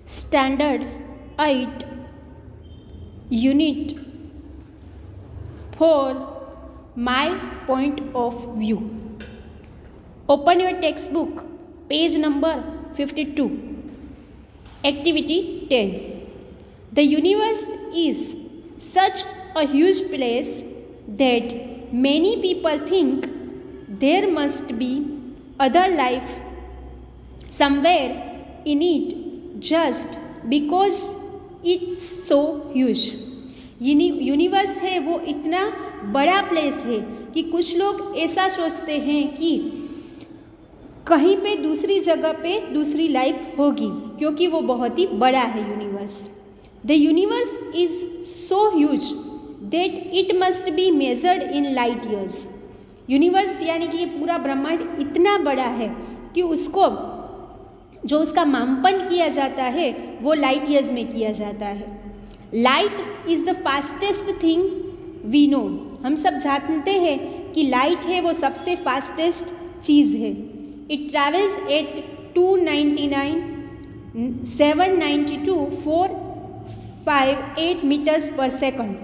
Standard 8 Unit 4 My Point of View. Open your textbook, page number 52. Activity 10. The universe is such a huge place that many people think there must be other life somewhere in it just because it's so huge. Universe है वो इतना बड़ा place है कि कुछ लोग ऐसा सोचते हैं कि कहीं पे दूसरी जगह पे दूसरी लाइफ होगी क्योंकि वो बहुत ही बड़ा है universe. The universe is so huge that it must be measured in light years. Universe यानी कि ये पूरा ब्रह्मांड इतना बड़ा है कि उसको जो उसका मापन किया जाता है वो लाइट ईयर्स में किया जाता है. Light is the fastest thing we know. हम सब जानते हैं कि लाइट है वो सबसे फास्टेस्ट चीज़ है. It travels eight 299 792 458 metres per second.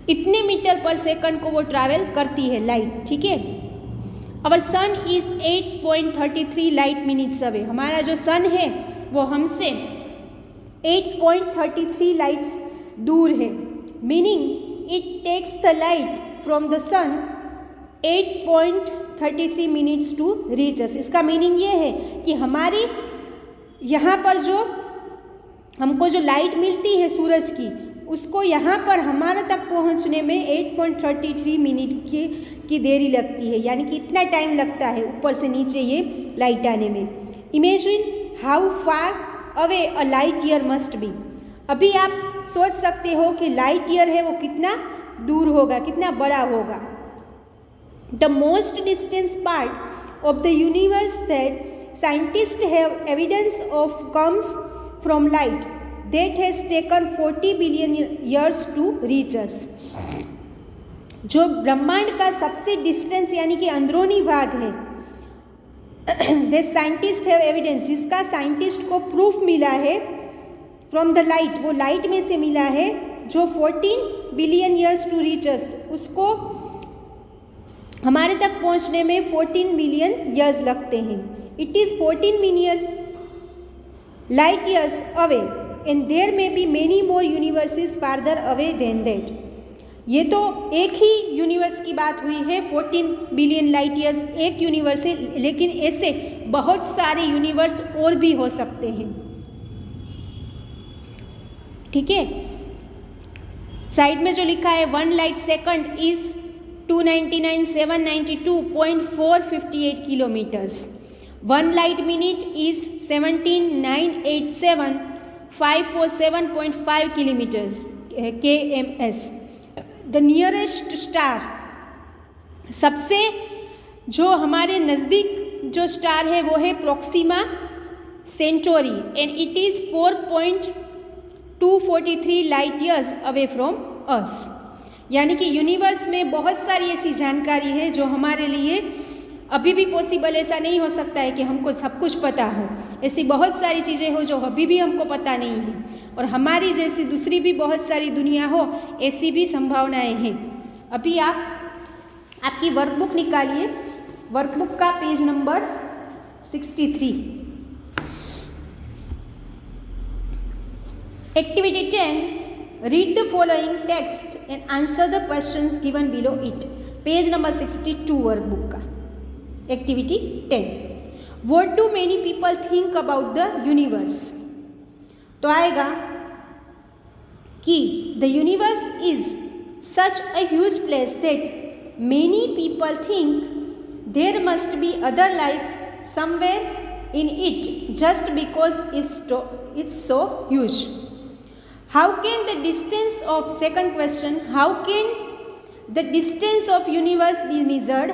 इतने मीटर पर सेकंड को वो ट्रैवल करती है लाइट. ठीक है. अवर सन इज़ 8.33 लाइट मिनट्स अवे. हमारा जो सन है वो हमसे 8.33 लाइट्स दूर है. Meaning it takes the light from the sun 8.33 minutes to reach us. इसका मीनिंग ये है कि हमारी यहाँ पर जो हमको जो लाइट मिलती है सूरज की उसको यहाँ पर हमारे तक पहुँचने में 8.33 मिनट की देरी लगती है. यानी कि इतना टाइम लगता है ऊपर से नीचे ये लाइट आने में. Imagine how far away a light year must be. अभी आप सोच सकते हो कि लाइट ईयर है वो कितना दूर होगा, कितना बड़ा होगा. The most distance part of the universe that scientist have evidence of comes from light that has taken 40 billion years to reach us. जो ब्रह्मांड का सबसे डिस्टेंस यानी कि अंदरूनी भाग है दे साइंटिस्ट हैव एविडेंस, जिसका साइंटिस्ट को प्रूफ मिला है फ्रॉम द लाइट, वो लाइट में से मिला है जो 14 billion years to reach us. उसको हमारे तक पहुंचने में 14 बिलियन ईयर्स लगते हैं. It is 14 million light years away and there may be many more universes farther away than that. ये तो एक ही यूनिवर्स की बात हुई है. 14 बिलियन लाइट ईयर्स एक यूनिवर्स है, लेकिन ऐसे बहुत सारे यूनिवर्स और भी हो सकते हैं. ठीक है. साइड में जो लिखा है 1 light second is 299,792.458 kilometres. 1 light minute is 17,987 547.5 kilometers kms. The nearest star, सबसे जो हमारे नज़दीक जो स्टार है वो है Proxima Centauri and it is 4.243 light years away from us. यानी कि यूनिवर्स में बहुत सारी ऐसी जानकारी है जो हमारे लिए अभी भी पॉसिबल ऐसा नहीं हो सकता है कि हमको सब कुछ पता हो. ऐसी बहुत सारी चीज़ें हो जो अभी भी हमको पता नहीं है, और हमारी जैसी दूसरी भी बहुत सारी दुनिया हो ऐसी भी संभावनाएं हैं. अभी आप आपकी वर्कबुक निकालिए. वर्कबुक का page number 63. Activity 10. Read the following text and answer the questions given below it. Page number 62 workbook का. Activity 10. What do many people think about the universe? तो आएगा कि the universe is such a huge place that many people think there must be other life somewhere in it just because it's so huge. How can the distance of second question, how can the distance of universe be measured?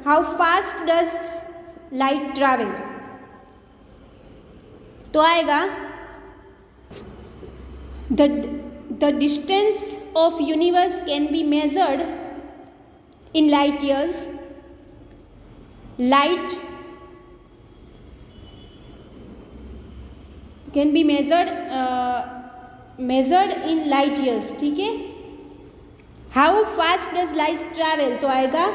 How fast does light travel? तो आएगा the distance of universe can be measured in light years. Light can be measured in light years, ठीक है। How fast does light travel, तो आएगा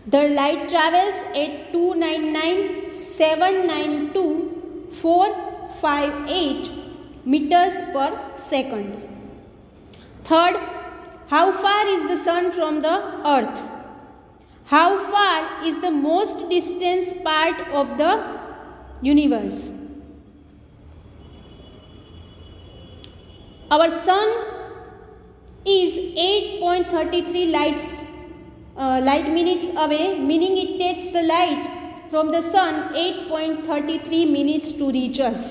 the light travels at 299,792,458 metres per second. Third, how far is the sun from the earth, how far is the most distance part of the universe. Our sun is 8.33 light minutes away, meaning it takes the light from the sun 8.33 minutes to reach us.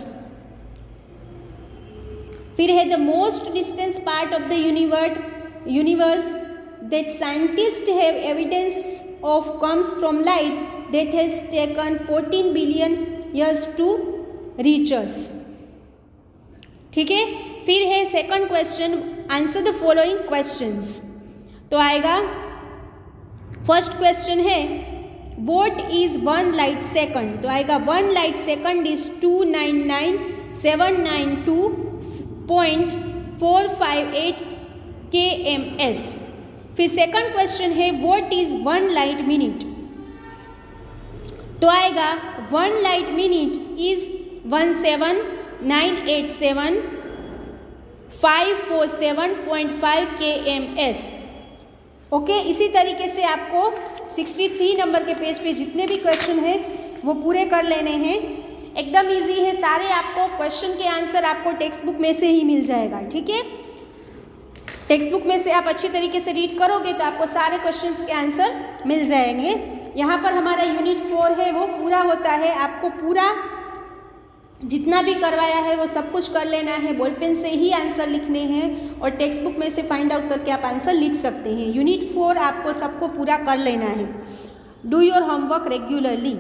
फिर है the most distant part of the universe that scientists have evidence of comes from light that has taken 14 billion years to reach us, ठीक है। फिर है second question, answer the following questions. तो आएगा first question है what is 1 light second, तो आएगा 1 light second is 299,792.458 kms। फिर सेकंड क्वेश्चन है व्हाट इज 1 लाइट मिनट, तो आएगा 1 light minute is 17987,547.5 kms। Okay, इसी तरीके से आपको 63 नंबर के पेज पे जितने भी क्वेश्चन हैं वो पूरे कर लेने हैं। एकदम इजी है, सारे आपको क्वेश्चन के आंसर आपको टेक्स्ट बुक में से ही मिल जाएगा, ठीक है। टेक्स्ट बुक में से आप अच्छी तरीके से रीड करोगे तो आपको सारे क्वेश्चंस के आंसर मिल जाएंगे। यहाँ पर हमारा यूनिट 4 है वो पूरा होता है, आपको पूरा जितना भी करवाया है वो सब कुछ कर लेना है, बॉल पेन से ही आंसर लिखने हैं और टेक्स्ट बुक में से फाइंड आउट करके आप आंसर लिख सकते हैं। यूनिट 4 आपको सबको पूरा कर लेना है। Do your homework regularly.